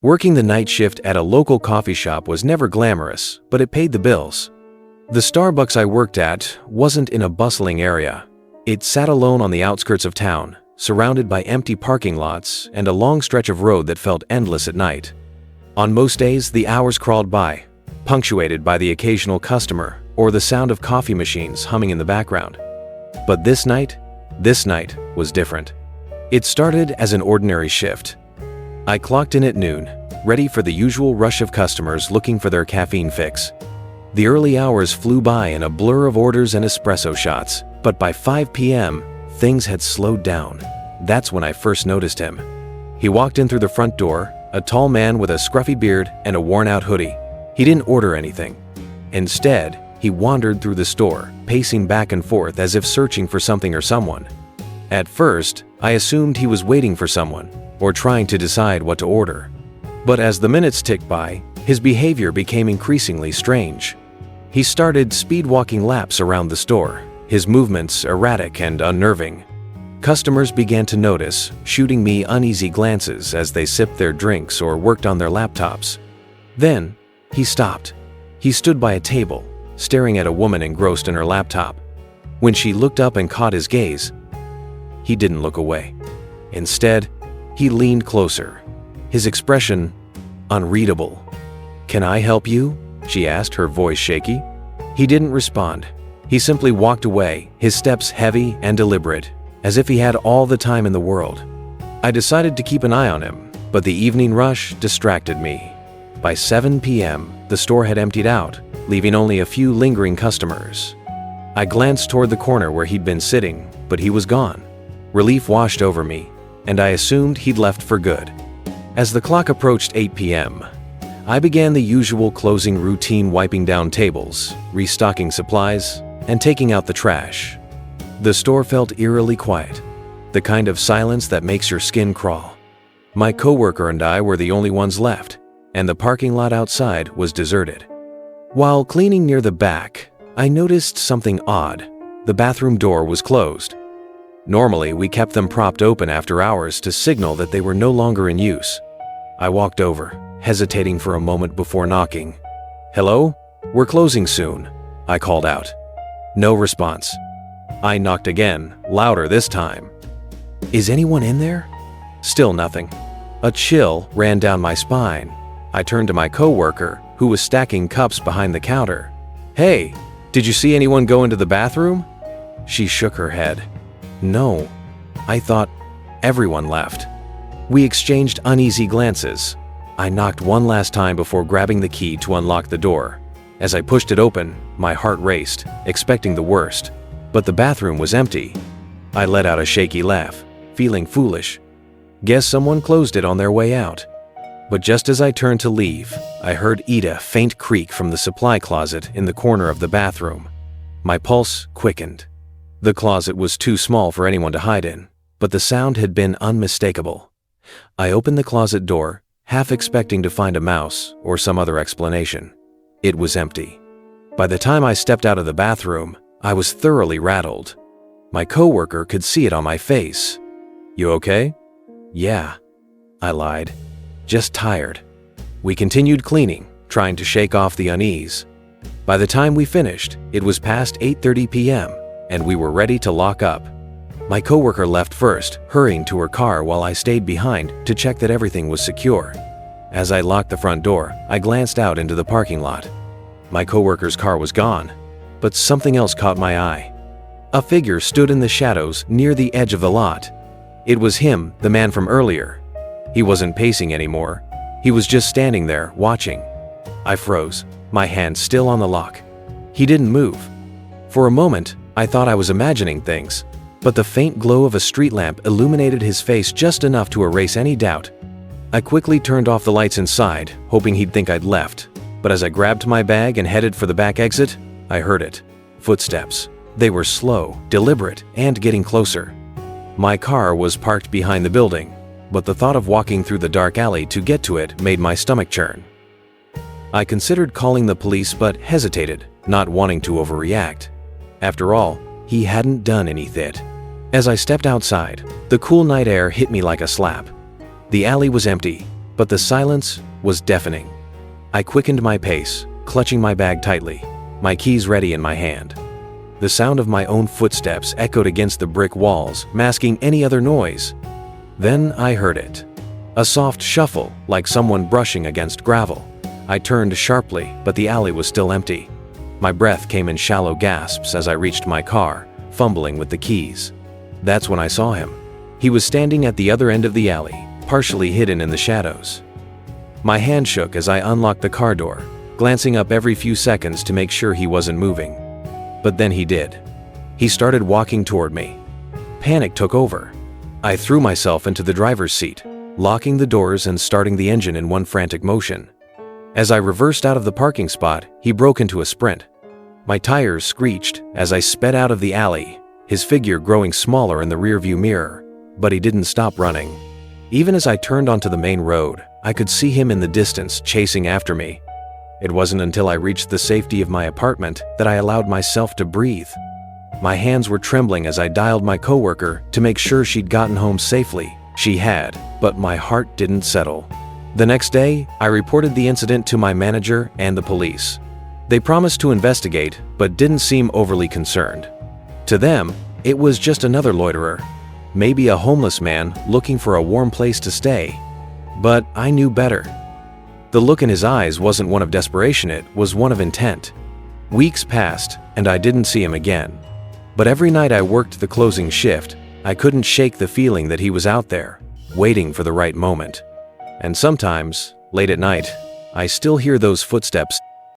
Working the night shift at a local coffee shop was never glamorous, but it paid the bills. The Starbucks I worked at wasn't in a bustling area. It sat alone on the outskirts of town, surrounded by empty parking lots and a long stretch of road that felt endless at night. On most days, the hours crawled by, punctuated by the occasional customer or the sound of coffee machines humming in the background. But this night was different. It started as an ordinary shift. I clocked in at noon, ready for the usual rush of customers looking for their caffeine fix. The early hours flew by in a blur of orders and espresso shots, but by 5 p.m., things had slowed down. That's when I first noticed him. He walked in through the front door, a tall man with a scruffy beard and a worn-out hoodie. He didn't order anything. Instead, he wandered through the store, pacing back and forth as if searching for something or someone. At first, I assumed he was waiting for someone, or trying to decide what to order. But as the minutes ticked by, his behavior became increasingly strange. He started speed-walking laps around the store, his movements erratic and unnerving. Customers began to notice, shooting me uneasy glances as they sipped their drinks or worked on their laptops. Then, he stopped. He stood by a table, staring at a woman engrossed in her laptop. When she looked up and caught his gaze, he didn't look away. Instead, he leaned closer, his expression unreadable. "Can I help you?" she asked, her voice shaky. He didn't respond. He simply walked away, his steps heavy and deliberate, as if he had all the time in the world. I decided to keep an eye on him, but the evening rush distracted me. By 7 p.m., the store had emptied out, leaving only a few lingering customers. I glanced toward the corner where he'd been sitting, but he was gone. Relief washed over me, and I assumed he'd left for good. As the clock approached 8 p.m., I began the usual closing routine, wiping down tables, restocking supplies, and taking out the trash. The store felt eerily quiet, the kind of silence that makes your skin crawl. My coworker and I were the only ones left, and the parking lot outside was deserted. While cleaning near the back, I noticed something odd. The bathroom door was closed. Normally, we kept them propped open after hours to signal that they were no longer in use. I walked over, hesitating for a moment before knocking. "Hello? We're closing soon," I called out. No response. I knocked again, louder this time. "Is anyone in there?" Still nothing. A chill ran down my spine. I turned to my coworker, who was stacking cups behind the counter. "Hey, did you see anyone go into the bathroom?" She shook her head. "No." I thought everyone left. We exchanged uneasy glances. I knocked one last time before grabbing the key to unlock the door. As I pushed it open, my heart raced, expecting the worst. But the bathroom was empty. I let out a shaky laugh, feeling foolish. Guess someone closed it on their way out. But just as I turned to leave, I heard Ida faint creak from the supply closet in the corner of the bathroom. My pulse quickened. The closet was too small for anyone to hide in, but the sound had been unmistakable. I opened the closet door, half expecting to find a mouse or some other explanation. It was empty. By the time I stepped out of the bathroom, I was thoroughly rattled. My coworker could see it on my face. "You okay?" "Yeah," I lied. "Just tired." We continued cleaning, trying to shake off the unease. By the time we finished, it was past 8:30 p.m., and we were ready to lock up. My coworker left first, hurrying to her car while I stayed behind to check that everything was secure. As I locked the front door, I glanced out into the parking lot. My coworker's car was gone, but something else caught my eye. A figure stood in the shadows near the edge of the lot. It was him, the man from earlier. He wasn't pacing anymore. He was just standing there, watching. I froze, my hand still on the lock. He didn't move. For a moment, I thought I was imagining things, but the faint glow of a street lamp illuminated his face just enough to erase any doubt. I quickly turned off the lights inside, hoping he'd think I'd left. But as I grabbed my bag and headed for the back exit, I heard it. Footsteps. They were slow, deliberate, and getting closer. My car was parked behind the building, but the thought of walking through the dark alley to get to it made my stomach churn. I considered calling the police but hesitated, not wanting to overreact. After all, he hadn't done anything. As I stepped outside, the cool night air hit me like a slap. The alley was empty, but the silence was deafening. I quickened my pace, clutching my bag tightly, my keys ready in my hand. The sound of my own footsteps echoed against the brick walls, masking any other noise. Then I heard it. A soft shuffle, like someone brushing against gravel. I turned sharply, but the alley was still empty. My breath came in shallow gasps as I reached my car, fumbling with the keys. That's when I saw him. He was standing at the other end of the alley, partially hidden in the shadows. My hand shook as I unlocked the car door, glancing up every few seconds to make sure he wasn't moving. But then he did. He started walking toward me. Panic took over. I threw myself into the driver's seat, locking the doors and starting the engine in one frantic motion. As I reversed out of the parking spot, he broke into a sprint. My tires screeched as I sped out of the alley, his figure growing smaller in the rearview mirror, but he didn't stop running. Even as I turned onto the main road, I could see him in the distance chasing after me. It wasn't until I reached the safety of my apartment that I allowed myself to breathe. My hands were trembling as I dialed my coworker to make sure she'd gotten home safely. She had, but my heart didn't settle. The next day, I reported the incident to my manager and the police. They promised to investigate, but didn't seem overly concerned. To them, it was just another loiterer, maybe a homeless man looking for a warm place to stay. But I knew better. The look in his eyes wasn't one of desperation, it was one of intent. Weeks passed, and I didn't see him again. But every night I worked the closing shift, I couldn't shake the feeling that he was out there, waiting for the right moment. And sometimes, late at night, I still hear those footsteps